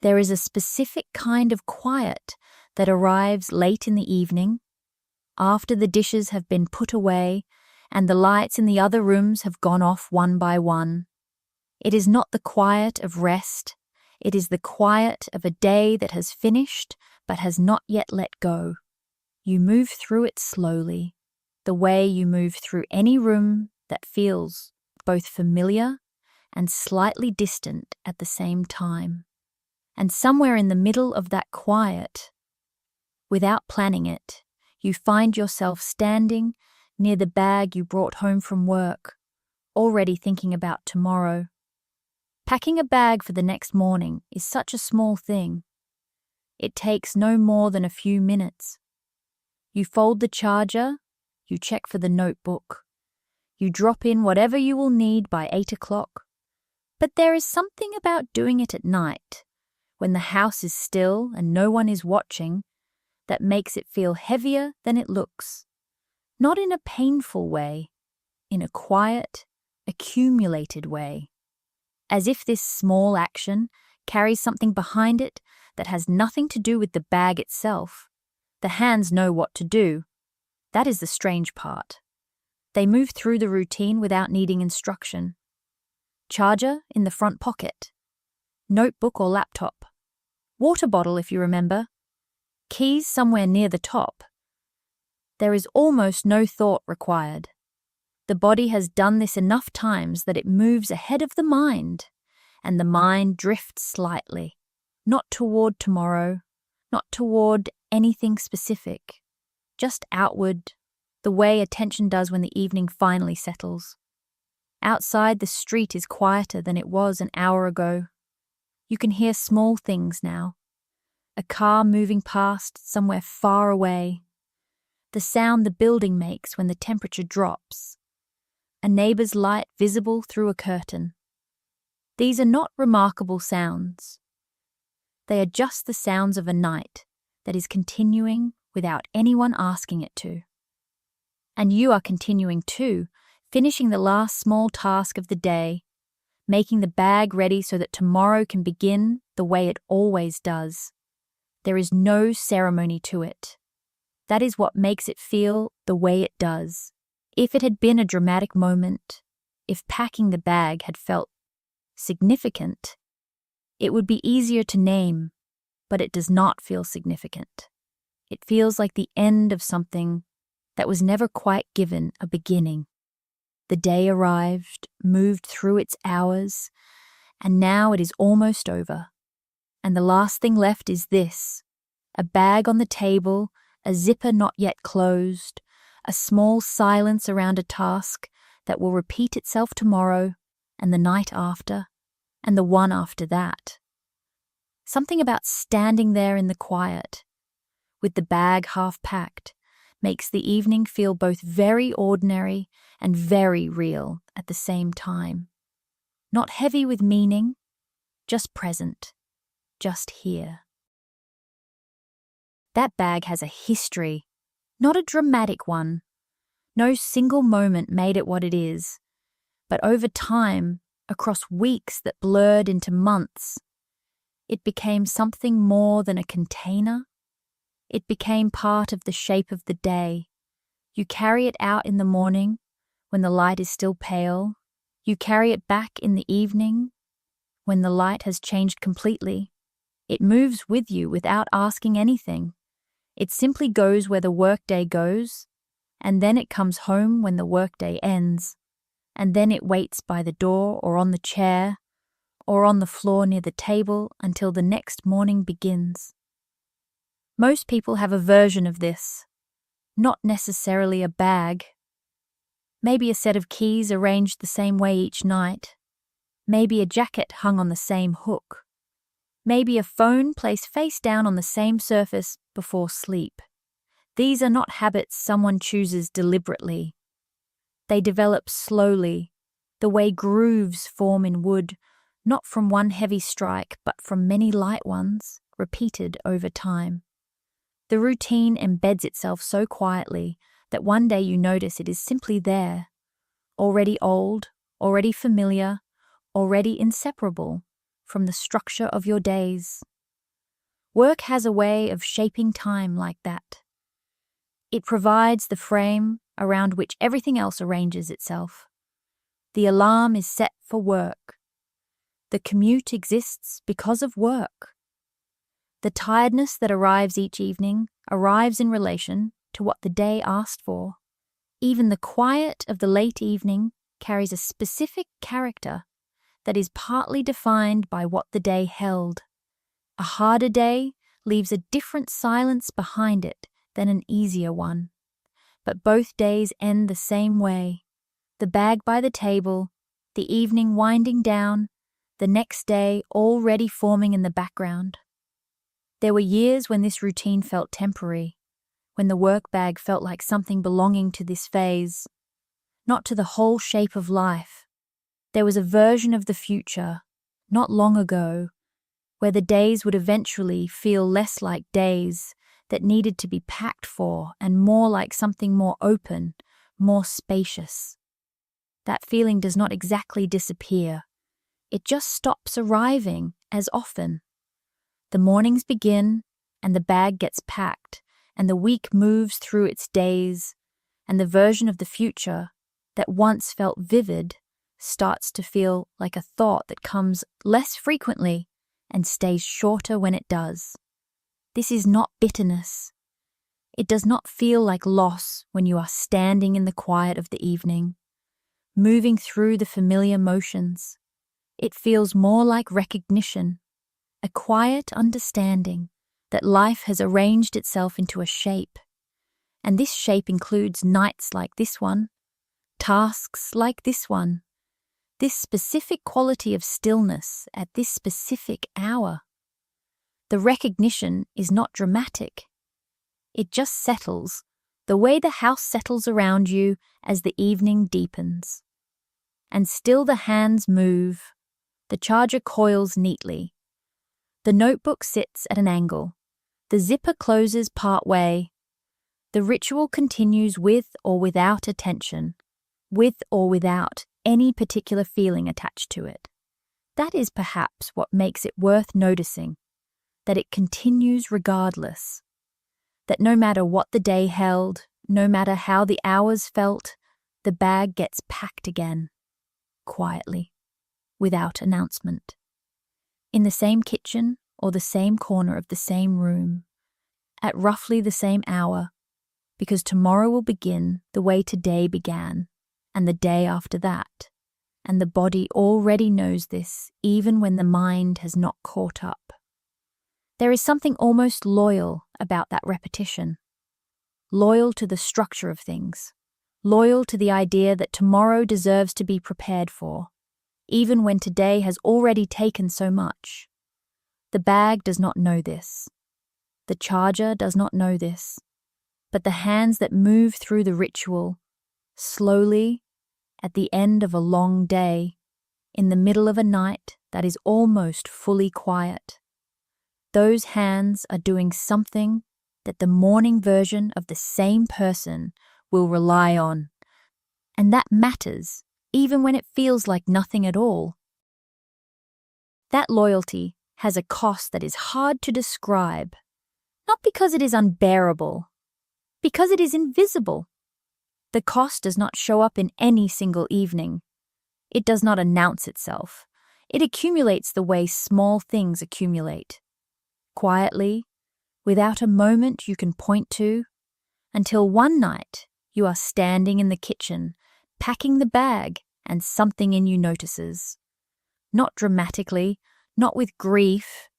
There is a specific kind of quiet that arrives late in the evening, after the dishes have been put away and the lights in the other rooms have gone off one by one. It is not the quiet of rest, it is the quiet of a day that has finished but has not yet let go. You move through it slowly, the way you move through any room that feels both familiar and slightly distant at the same time. And somewhere in the middle of that quiet, without planning it, you find yourself standing near the bag you brought home from work, already thinking about tomorrow. Packing a bag for the next morning is such a small thing. It takes no more than a few minutes. You fold the charger, you check for the notebook, you drop in whatever you will need by 8 o'clock. But there is something about doing it at night, when the house is still and no one is watching, that makes it feel heavier than it looks. Not in a painful way, in a quiet, accumulated way. As if this small action carries something behind it that has nothing to do with the bag itself. The hands know what to do. That is the strange part. They move through the routine without needing instruction. Charger in the front pocket. Notebook or laptop. Water bottle if you remember. Keys somewhere near the top. There is almost no thought required. The body has done this enough times that it moves ahead of the mind, and the mind drifts slightly, not toward tomorrow, not toward anything specific, just outward, the way attention does when the evening finally settles. Outside, the street is quieter than it was an hour ago. You can hear small things now. A car moving past somewhere far away. The sound the building makes when the temperature drops. A neighbour's light visible through a curtain. These are not remarkable sounds. They are just the sounds of a night that is continuing without anyone asking it to. And you are continuing too, finishing the last small task of the day, making the bag ready so that tomorrow can begin the way it always does. There is no ceremony to it. That is what makes it feel the way it does. If it had been a dramatic moment, if packing the bag had felt significant, it would be easier to name, but it does not feel significant. It feels like the end of something that was never quite given a beginning. The day arrived, moved through its hours, and now it is almost over. And the last thing left is this: a bag on the table, a zipper not yet closed, a small silence around a task that will repeat itself tomorrow, and the night after, and the one after that. Something about standing there in the quiet, with the bag half packed, makes the evening feel both very ordinary and very real at the same time. Not heavy with meaning, just present, just here. That bag has a history, not a dramatic one. No single moment made it what it is, but over time, across weeks that blurred into months, it became something more than a container. It became part of the shape of the day. You carry it out in the morning, when the light is still pale. You carry it back in the evening, when the light has changed completely. It moves with you without asking anything. It simply goes where the workday goes, and then it comes home when the workday ends, and then it waits by the door or on the chair or on the floor near the table until the next morning begins. Most people have a version of this, not necessarily a bag. Maybe a set of keys arranged the same way each night. Maybe a jacket hung on the same hook. Maybe a phone placed face down on the same surface before sleep. These are not habits someone chooses deliberately. They develop slowly, the way grooves form in wood, not from one heavy strike, but from many light ones, repeated over time. The routine embeds itself so quietly that one day you notice it is simply there, already old, already familiar, already inseparable from the structure of your days. Work has a way of shaping time like that. It provides the frame around which everything else arranges itself. The alarm is set for work. The commute exists because of work. The tiredness that arrives each evening arrives in relation to what the day asked for. Even the quiet of the late evening carries a specific character that is partly defined by what the day held. A harder day leaves a different silence behind it than an easier one. But both days end the same way. The bag by the table, the evening winding down, the next day already forming in the background. There were years when this routine felt temporary, when the work bag felt like something belonging to this phase, not to the whole shape of life. There was a version of the future, not long ago, where the days would eventually feel less like days that needed to be packed for and more like something more open, more spacious. That feeling does not exactly disappear. It just stops arriving as often. The mornings begin, and the bag gets packed, and the week moves through its days, and the version of the future that once felt vivid starts to feel like a thought that comes less frequently and stays shorter when it does. This is not bitterness. It does not feel like loss when you are standing in the quiet of the evening, moving through the familiar motions. It feels more like recognition, a quiet understanding that life has arranged itself into a shape. And this shape includes nights like this one, tasks like this one, this specific quality of stillness at this specific hour. The recognition is not dramatic. It just settles, the way the house settles around you as the evening deepens. And still the hands move, the charger coils neatly. The notebook sits at an angle. The zipper closes part way. The ritual continues with or without attention, with or without any particular feeling attached to it. That is perhaps what makes it worth noticing, that it continues regardless, that no matter what the day held, no matter how the hours felt, the bag gets packed again, quietly, without announcement. In the same kitchen or the same corner of the same room, at roughly the same hour, because tomorrow will begin the way today began, and the day after that, and the body already knows this even when the mind has not caught up. There is something almost loyal about that repetition, loyal to the structure of things, loyal to the idea that tomorrow deserves to be prepared for, even when today has already taken so much. The bag does not know this. The charger does not know this. But the hands that move through the ritual, slowly, at the end of a long day, in the middle of a night that is almost fully quiet, those hands are doing something that the morning version of the same person will rely on. And that matters, even when it feels like nothing at all. That loyalty has a cost that is hard to describe, not because it is unbearable, because it is invisible. The cost does not show up in any single evening. It does not announce itself. It accumulates the way small things accumulate, quietly, without a moment you can point to, until one night you are standing in the kitchen, packing the bag, and something in you notices. Not dramatically, not with grief,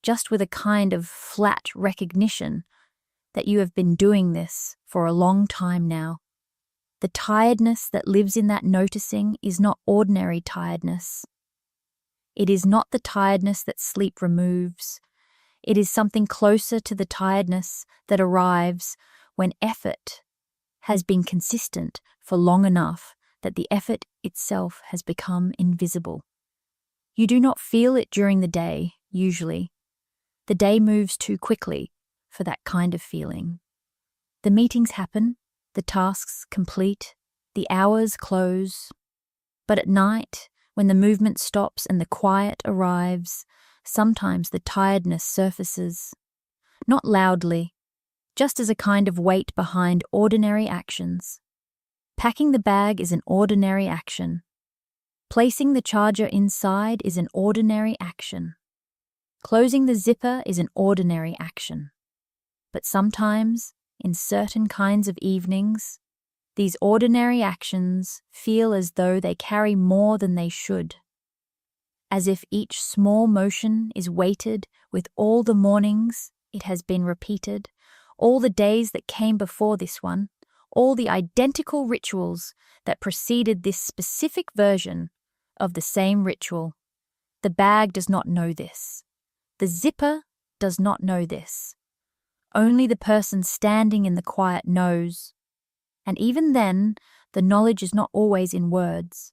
just with a kind of flat recognition that you have been doing this for a long time now. The tiredness that lives in that noticing is not ordinary tiredness. It is not the tiredness that sleep removes. It is something closer to the tiredness that arrives when effort has been consistent for long enough that the effort itself has become invisible. You do not feel it during the day, usually. The day moves too quickly for that kind of feeling. The meetings happen, the tasks complete, the hours close. But at night, when the movement stops and the quiet arrives, sometimes the tiredness surfaces, not loudly, just as a kind of weight behind ordinary actions. Packing the bag is an ordinary action. Placing the charger inside is an ordinary action. Closing the zipper is an ordinary action. But sometimes, in certain kinds of evenings, these ordinary actions feel as though they carry more than they should, as if each small motion is weighted with all the mornings it has been repeated, all the days that came before this one, all the identical rituals that preceded this specific version of the same ritual. The bag does not know this. The zipper does not know this. Only the person standing in the quiet knows. And even then, the knowledge is not always in words.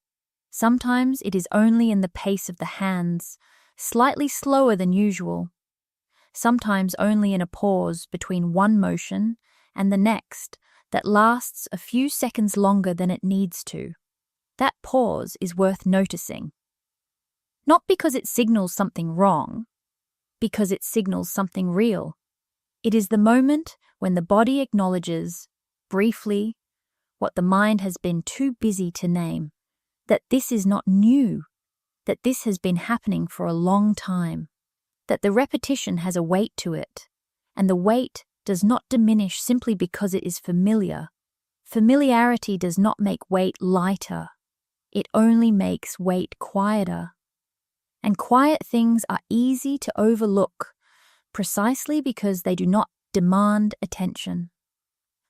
Sometimes it is only in the pace of the hands, slightly slower than usual. Sometimes only in a pause between one motion and the next that lasts a few seconds longer than it needs to. That pause is worth noticing. Not because it signals something wrong, because it signals something real. It is the moment when the body acknowledges, briefly, what the mind has been too busy to name, that this is not new, that this has been happening for a long time, that the repetition has a weight to it, and the weight does not diminish simply because it is familiar. Familiarity does not make weight lighter. It only makes weight quieter. And quiet things are easy to overlook, precisely because they do not demand attention.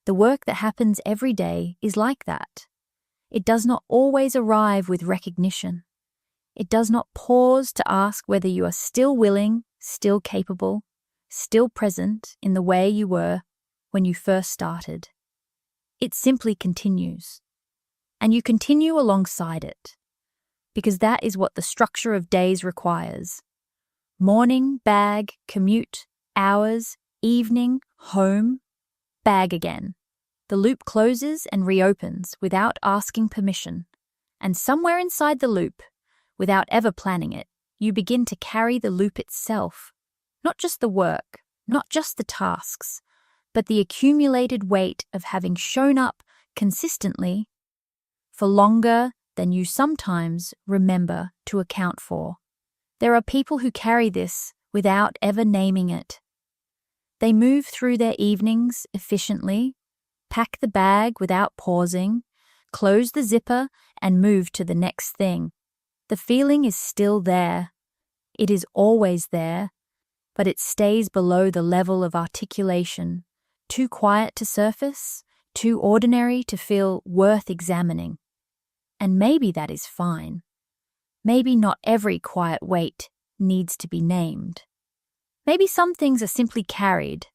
The work that happens every day is like that. It does not always arrive with recognition. It does not pause to ask whether you are still willing, still capable, still present in the way you were when you first started. It simply continues. And you continue alongside it, because that is what the structure of days requires. Morning, bag, commute, hours, evening, home, bag again. The loop closes and reopens without asking permission, and somewhere inside the loop, without ever planning it, you begin to carry the loop itself. Not just the work, not just the tasks, but the accumulated weight of having shown up consistently for longer than you sometimes remember to account for. There are people who carry this without ever naming it. They move through their evenings efficiently, pack the bag without pausing, close the zipper, and move to the next thing. The feeling is still there. It is always there, but it stays below the level of articulation, too quiet to surface, too ordinary to feel worth examining. And maybe that is fine. Maybe not every quiet weight needs to be named. Maybe some things are simply carried,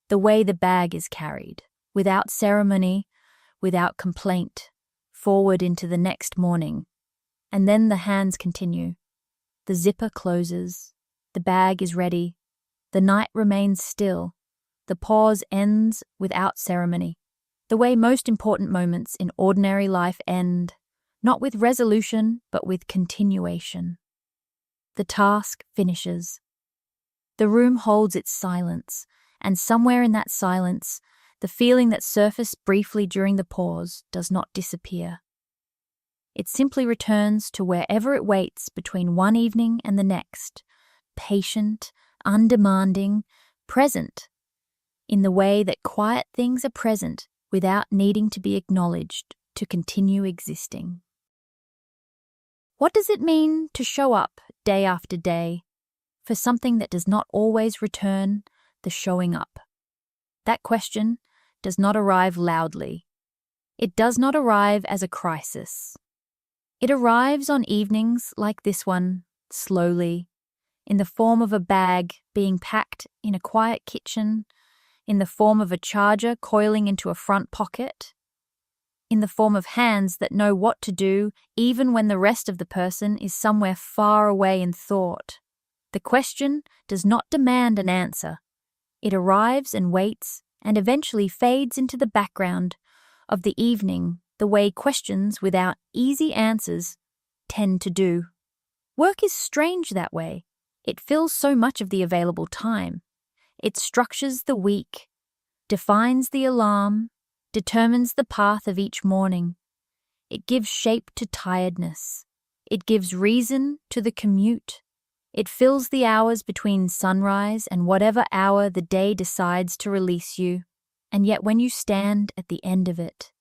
the way the bag is carried, without ceremony, without complaint, forward into the next morning. And then the hands continue. The zipper closes. The bag is ready. The night remains still. The pause ends without ceremony. The way most important moments in ordinary life end, not with resolution, but with continuation. The task finishes. The room holds its silence, and somewhere in that silence, the feeling that surfaced briefly during the pause does not disappear. It simply returns to wherever it waits between one evening and the next, patient, undemanding, present, in the way that quiet things are present without needing to be acknowledged to continue existing. What does it mean to show up day after day for something that does not always return the showing up? That question does not arrive loudly. It does not arrive as a crisis. It arrives on evenings like this one, slowly, in the form of a bag being packed in a quiet kitchen, in the form of a charger coiling into a front pocket, in the form of hands that know what to do even when the rest of the person is somewhere far away in thought. The question does not demand an answer. It arrives and waits and eventually fades into the background of the evening the way questions without easy answers tend to do. Work is strange that way. It fills so much of the available time. It structures the week, defines the alarm, determines the path of each morning. It gives shape to tiredness. It gives reason to the commute. It fills the hours between sunrise and whatever hour the day decides to release you. And yet when you stand at the end of it,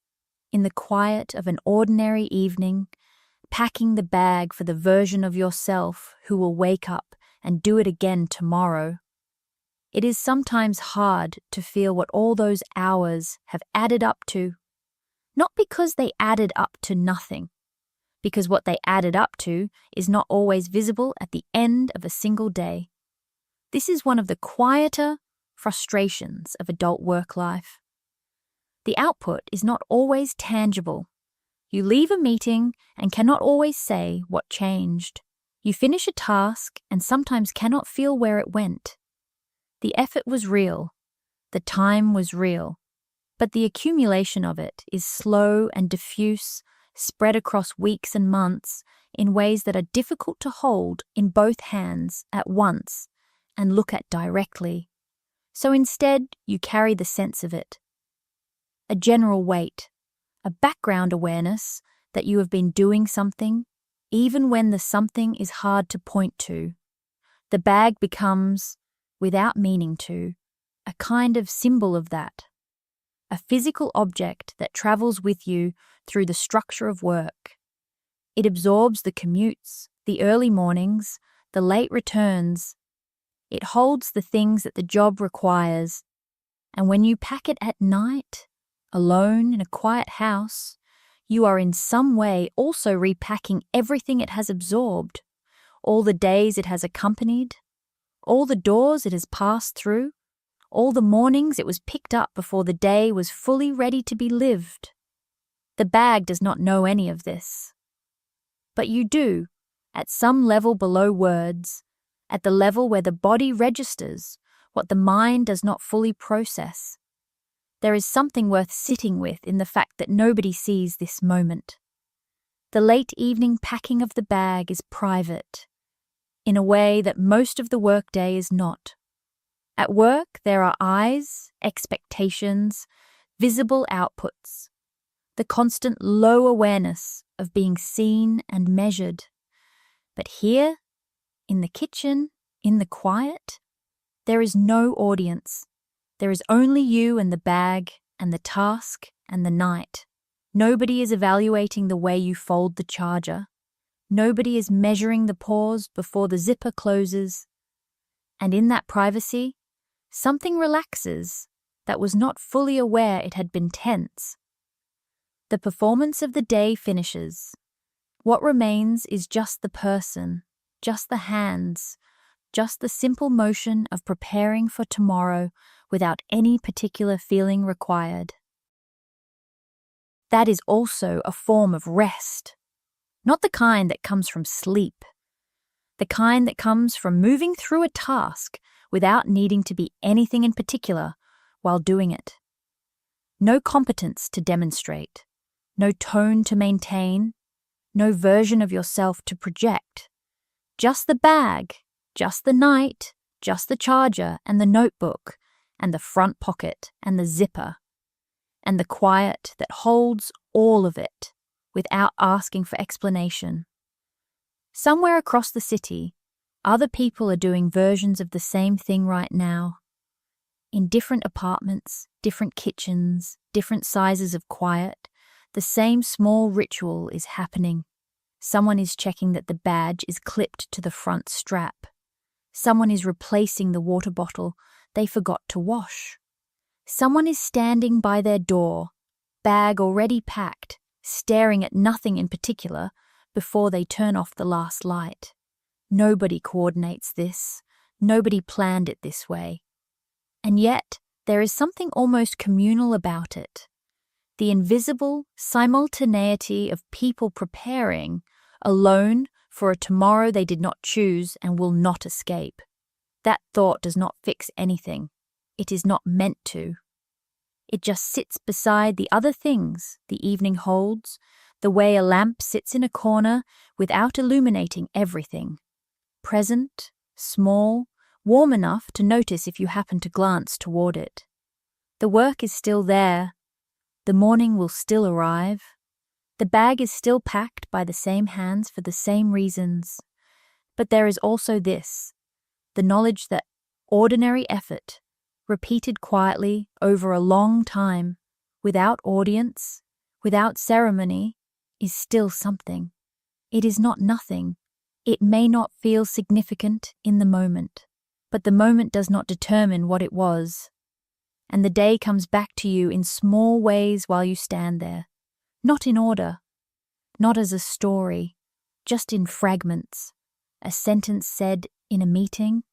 in the quiet of an ordinary evening, packing the bag for the version of yourself who will wake up and do it again tomorrow, it is sometimes hard to feel what all those hours have added up to. Not because they added up to nothing, because what they added up to is not always visible at the end of a single day. This is one of the quieter frustrations of adult work life. The output is not always tangible. You leave a meeting and cannot always say what changed. You finish a task and sometimes cannot feel where it went. The effort was real. The time was real. But the accumulation of it is slow and diffuse, spread across weeks and months in ways that are difficult to hold in both hands at once and look at directly. So instead, you carry the sense of it. A general weight, a background awareness that you have been doing something, even when the something is hard to point to. The bag becomes, without meaning to, a kind of symbol of that. A physical object that travels with you through the structure of work. It absorbs the commutes, the early mornings, the late returns. It holds the things that the job requires. And when you pack it at night, alone in a quiet house, you are in some way also repacking everything it has absorbed, all the days it has accompanied, all the doors it has passed through, all the mornings it was picked up before the day was fully ready to be lived. The bag does not know any of this. But you do, at some level below words, at the level where the body registers what the mind does not fully process. There is something worth sitting with in the fact that nobody sees this moment. The late evening packing of the bag is private, in a way that most of the workday is not. At work, there are eyes, expectations, visible outputs, the constant low awareness of being seen and measured. But here, in the kitchen, in the quiet, there is no audience. There is only you and the bag and the task and the night. Nobody is evaluating the way you fold the charger. Nobody is measuring the pause before the zipper closes. And in that privacy, something relaxes that was not fully aware it had been tense. The performance of the day finishes. What remains is just the person, just the hands, just the simple motion of preparing for tomorrow without any particular feeling required. That is also a form of rest, not the kind that comes from sleep, the kind that comes from moving through a task without needing to be anything in particular while doing it. No competence to demonstrate, no tone to maintain, no version of yourself to project. Just the bag, just the night, just the charger and the notebook, and the front pocket and the zipper, and the quiet that holds all of it without asking for explanation. Somewhere across the city, other people are doing versions of the same thing right now. In different apartments, different kitchens, different sizes of quiet, the same small ritual is happening. Someone is checking that the badge is clipped to the front strap. Someone is replacing the water bottle they forgot to wash. Someone is standing by their door, bag already packed, staring at nothing in particular before they turn off the last light. Nobody coordinates this. Nobody planned it this way. And yet, there is something almost communal about it. The invisible simultaneity of people preparing, alone, for a tomorrow they did not choose and will not escape. That thought does not fix anything. It is not meant to. It just sits beside the other things the evening holds, the way a lamp sits in a corner without illuminating everything. Present, small, warm enough to notice if you happen to glance toward it. The work is still there. The morning will still arrive. The bag is still packed by the same hands for the same reasons. But there is also this, the knowledge that ordinary effort, repeated quietly over a long time, without audience, without ceremony, is still something. It is not nothing. It may not feel significant in the moment, but the moment does not determine what it was. And the day comes back to you in small ways while you stand there, not in order, not as a story, just in fragments, a sentence said in a meeting,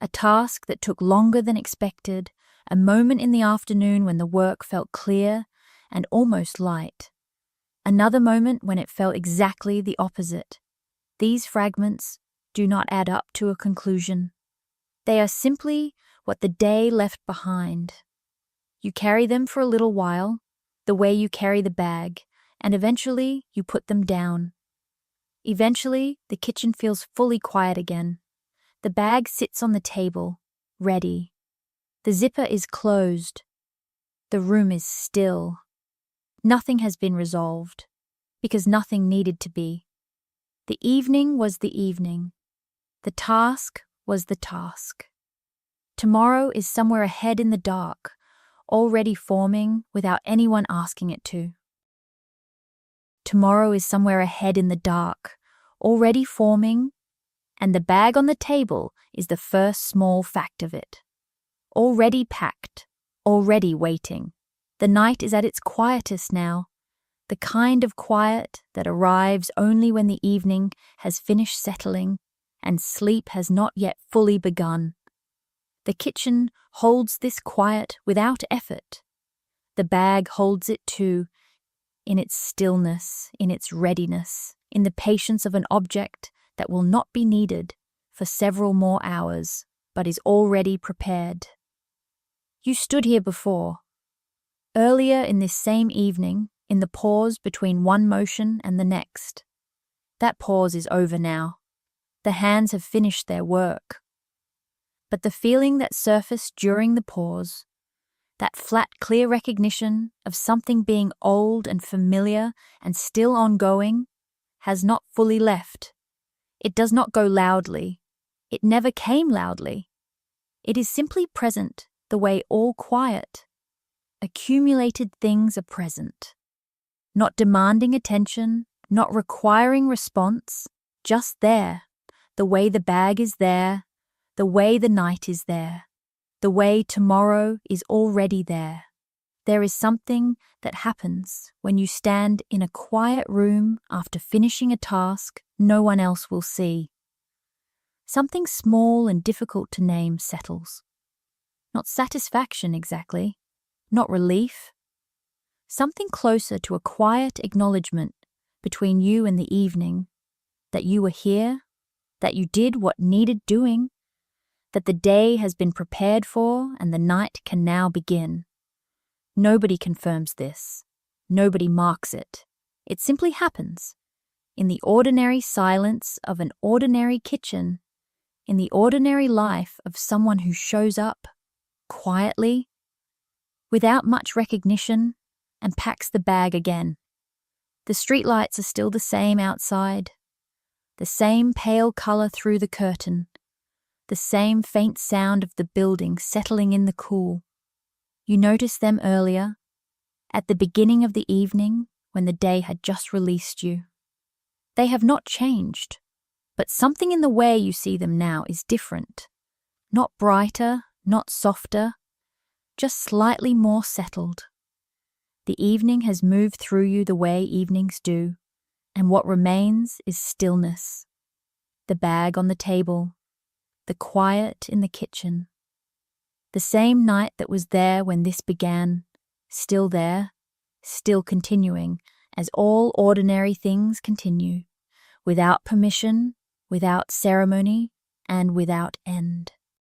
a task that took longer than expected, a moment in the afternoon when the work felt clear and almost light, another moment when it felt exactly the opposite. These fragments do not add up to a conclusion. They are simply what the day left behind. You carry them for a little while, the way you carry the bag, and eventually you put them down. Eventually, the kitchen feels fully quiet again. The bag sits on the table, ready. The zipper is closed. The room is still. Nothing has been resolved, because nothing needed to be. The evening was the evening. The task was the task. Tomorrow is somewhere ahead in the dark, already forming without anyone asking it to. Tomorrow is somewhere ahead in the dark, already forming, and the bag on the table is the first small fact of it. Already packed, already waiting. The night is at its quietest now, the kind of quiet that arrives only when the evening has finished settling and sleep has not yet fully begun. The kitchen holds this quiet without effort. The bag holds it too, in its stillness, in its readiness, in the patience of an object that will not be needed for several more hours, but is already prepared. You stood here before. Earlier in this same evening, in the pause between one motion and the next. That pause is over now. The hands have finished their work. But the feeling that surfaced during the pause, that flat, clear recognition of something being old and familiar and still ongoing, has not fully left. It does not go loudly. It never came loudly. It is simply present the way all quiet, accumulated things are present. Not demanding attention, not requiring response, just there, the way the bag is there, the way the night is there, the way tomorrow is already there. There is something that happens when you stand in a quiet room after finishing a task no one else will see. Something small and difficult to name settles. Not satisfaction exactly, not relief. Something closer to a quiet acknowledgement between you and the evening, that you were here, that you did what needed doing, that the day has been prepared for and the night can now begin. Nobody confirms this. Nobody marks it. It simply happens. In the ordinary silence of an ordinary kitchen, in the ordinary life of someone who shows up, quietly, without much recognition, and packs the bag again. The streetlights are still the same outside, the same pale colour through the curtain, the same faint sound of the building settling in the cool. You noticed them earlier, at the beginning of the evening when the day had just released you. They have not changed, but something in the way you see them now is different. Not brighter, not softer, just slightly more settled. The evening has moved through you the way evenings do, and what remains is stillness. The bag on the table, the quiet in the kitchen. The same night that was there when this began, still there, still continuing, as all ordinary things continue, without permission, without ceremony, and without end.